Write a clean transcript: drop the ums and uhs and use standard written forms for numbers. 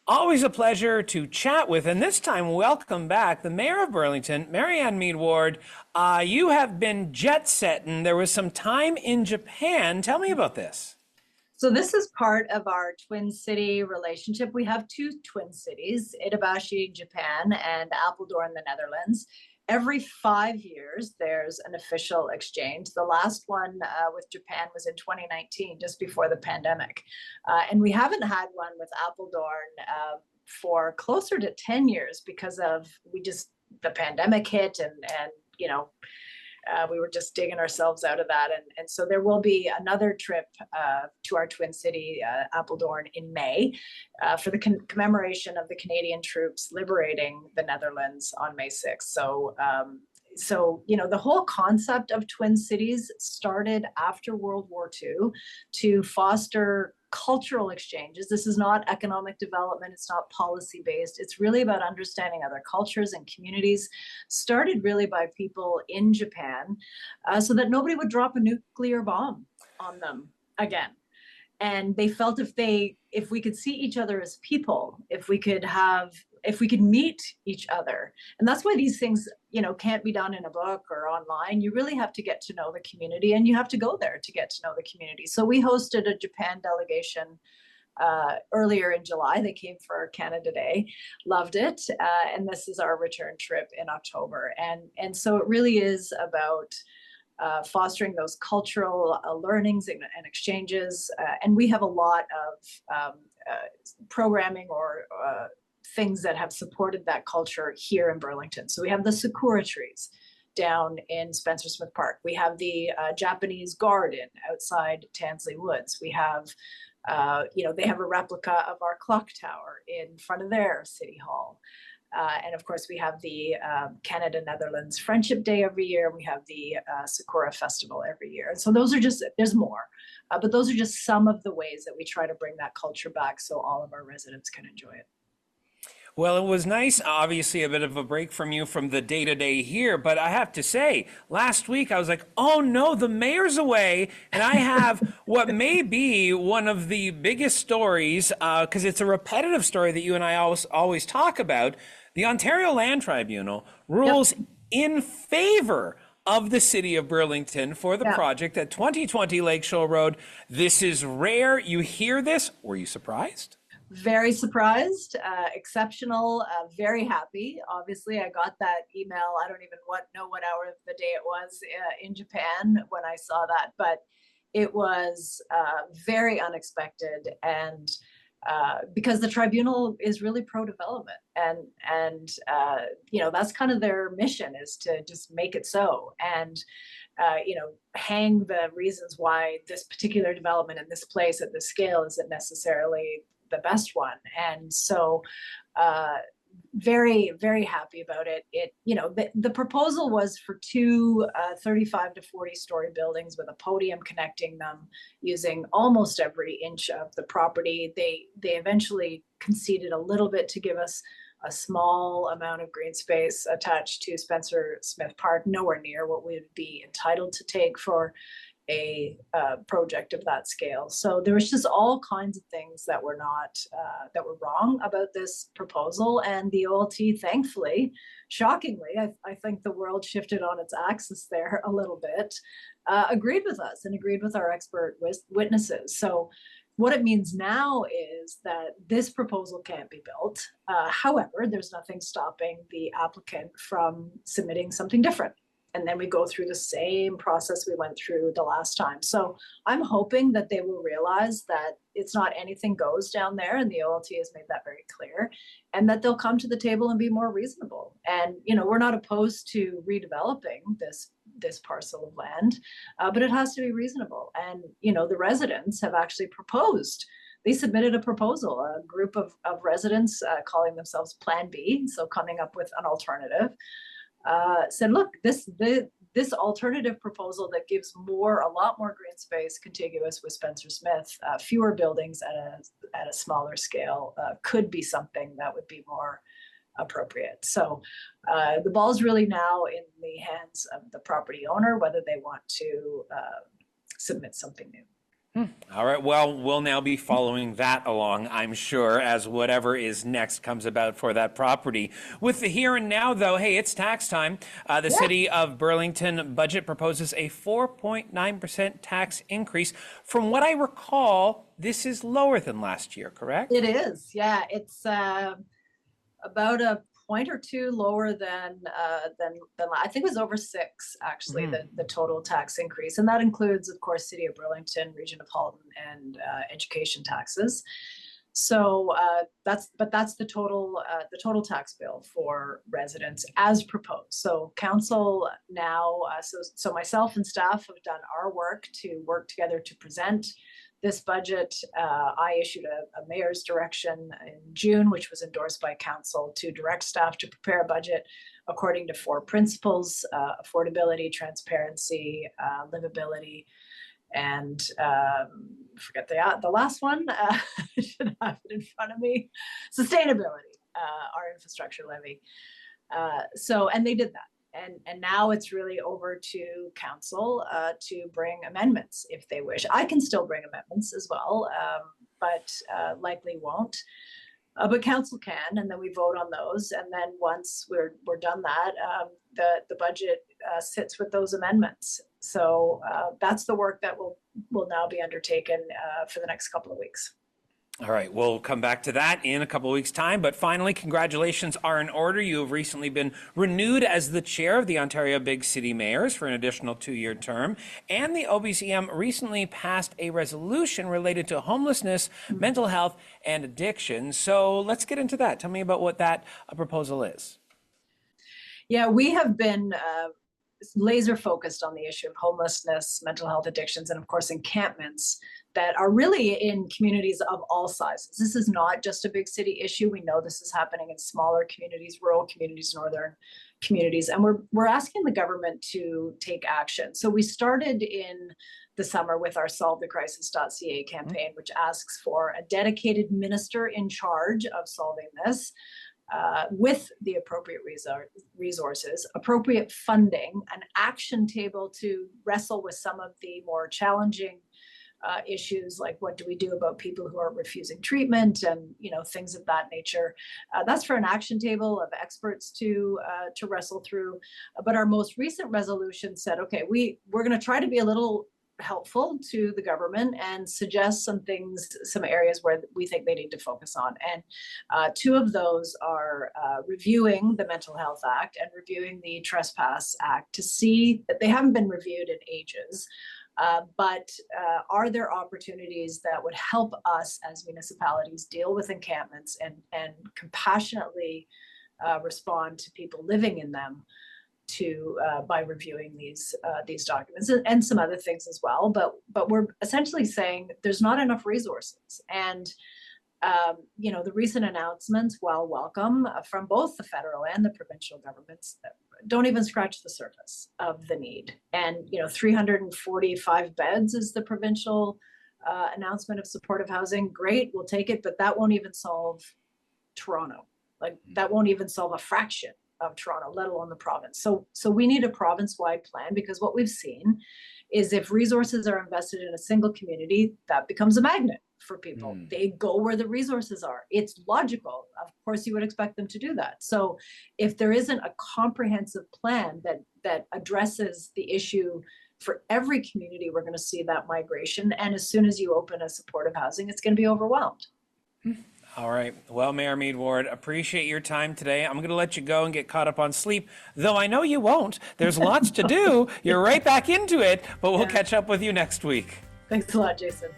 Always a pleasure to chat with, and this time, welcome back the Mayor of Burlington, Marianne Meed. You have been jet setting. There was some time in Japan. Tell me about this. So this is part of our twin city relationship. We have two twin cities, Itabashi, Japan, and Apeldoorn, the Netherlands. Every 5 years, there's an official exchange. The last one with Japan was in 2019, just before the pandemic. And we haven't had one with Apeldoorn for closer to 10 years because of the pandemic hit and we were just digging ourselves out of that. And so there will be another trip to our twin city, Apeldoorn, in May for the commemoration of the Canadian troops liberating the Netherlands on May 6th. So the whole concept of twin cities started after World War II to foster cultural exchanges. This is not economic development. It's not policy based. It's really about understanding other cultures and communities, started really by people in Japan, so that nobody would drop a nuclear bomb on them again. And they felt if we could see each other as people, if we could meet each other. And that's why these things, can't be done in a book or online. You really have to get to know the community, and you have to go there to get to know the community. So we hosted a Japan delegation earlier in July. They came for Canada Day, loved it. And this is our return trip in October. And so it really is about fostering those cultural learnings and exchanges. And we have a lot of programming or things that have supported that culture here in Burlington. So we have the sakura trees down in Spencer Smith Park. We have the Japanese garden outside Tansley Woods. We have, they have a replica of our clock tower in front of their city hall. And of course, we have the Canada-Netherlands Friendship Day every year. We have the Sakura Festival every year. And so there's more, but those are just some of the ways that we try to bring that culture back so all of our residents can enjoy it. Well, it was nice, obviously, a bit of a break from you from the day-to-day here, but I have to say, last week I was like, oh no, the mayor's away, and I have what may be one of the biggest stories, because it's a repetitive story that you and I always talk about. The Ontario Land Tribunal rules in favor of the city of Burlington for the project at 2020 Lakeshore Road. This is rare. You hear this. Were you surprised? Very surprised, exceptional, very happy. Obviously, I got that email. I don't even know what hour of the day it was in Japan when I saw that, but it was very unexpected. And because the tribunal is really pro-development, and that's kind of their mission, is to just make it so. And hang the reasons why this particular development in this place at this scale isn't necessarily the best one. And so very, very happy about it. The proposal was for two 35 to 40 story buildings with a podium connecting them, using almost every inch of the property. They eventually conceded a little bit to give us a small amount of green space attached to Spencer Smith Park, nowhere near what we would be entitled to take for a project of that scale. So there was just all kinds of things that were wrong about this proposal. And the OLT, thankfully, shockingly, I think the world shifted on its axis there a little bit, agreed with us and agreed with our expert witnesses. So what it means now is that this proposal can't be built. However, there's nothing stopping the applicant from submitting something different. And then we go through the same process we went through the last time. So I'm hoping that they will realize that it's not anything goes down there, and the OLT has made that very clear, and that they'll come to the table and be more reasonable. And we're not opposed to redeveloping this parcel of land, but it has to be reasonable. And the residents have actually proposed. They submitted a proposal, a group of residents calling themselves Plan B, so coming up with an alternative. Said, look, this alternative proposal that gives a lot more green space contiguous with Spencer Smith, fewer buildings at a smaller scale, could be something that would be more appropriate. So the ball's really now in the hands of the property owner, whether they want to submit something new. All right. Well, we'll now be following that along, I'm sure, as whatever is next comes about for that property. With the here and now, though, hey, it's tax time. The Yeah, city of Burlington budget proposes a 4.9% tax increase. From what I recall, this is lower than last year, correct? it is. Yeah, it's about a point or two lower than I think it was over six actually, the total tax increase, and that includes, of course, City of Burlington, Region of Halton, and education taxes. So that's the total tax bill for residents as proposed. So council now, so myself and staff have done our work together to present this budget. I issued a mayor's direction in June, which was endorsed by council, to direct staff to prepare a budget according to four principles: affordability, transparency, livability, and forget the last one. I should have it in front of me. Sustainability, our infrastructure levy. And they did that. And now it's really over to council to bring amendments if they wish. I can still bring amendments as well, but likely won't. But council can, and then we vote on those. And then once we're done that, the budget sits with those amendments. So that's the work that will now be undertaken for the next couple of weeks. All right, we'll come back to that in a couple of weeks' time. But finally, congratulations are in order. You have recently been renewed as the chair of the Ontario Big City Mayors for an additional 2-year term. And the OBCM recently passed a resolution related to homelessness, mental health, and addiction. So let's get into that. Tell me about what that proposal is. Yeah, we have been laser focused on the issue of homelessness, mental health, addictions, and of course encampments that are really in communities of all sizes. This is not just a big city issue. We know this is happening in smaller communities, rural communities, northern communities, and we're asking the government to take action. So we started in the summer with our solvethecrisis.ca campaign, which asks for a dedicated minister in charge of solving this, with the appropriate resources, appropriate funding, an action table to wrestle with some of the more challenging issues, like what do we do about people who are refusing treatment, and things of that nature. That's for an action table of experts to wrestle through. But our most recent resolution said, okay, we're going to try to be a little helpful to the government and suggest some things, some areas where we think they need to focus on. And two of those are reviewing the Mental Health Act and reviewing the Trespass Act to see that they haven't been reviewed in ages. But are there opportunities that would help us as municipalities deal with encampments and compassionately respond to people living in them by reviewing these documents and some other things as well. But we're essentially saying there's not enough resources. And the recent announcements, while welcome, from both the federal and the provincial governments, don't even scratch the surface of the need. And 345 beds is the provincial announcement of supportive housing. Great, we'll take it, but that won't even solve Toronto. Like, that won't even solve a fraction of Toronto, let alone the province. So we need a province-wide plan, because what we've seen is if resources are invested in a single community, that becomes a magnet for people. They go where the resources are. It's logical. Of course, you would expect them to do that. So if there isn't a comprehensive plan that addresses the issue for every community, we're going to see that migration. And as soon as you open a supportive housing, it's going to be overwhelmed. All right. Well, Mayor Meed Ward, appreciate your time today. I'm going to let you go and get caught up on sleep, though I know you won't. There's lots to do. You're right back into it, but we'll catch up with you next week. Thanks a lot, Jason.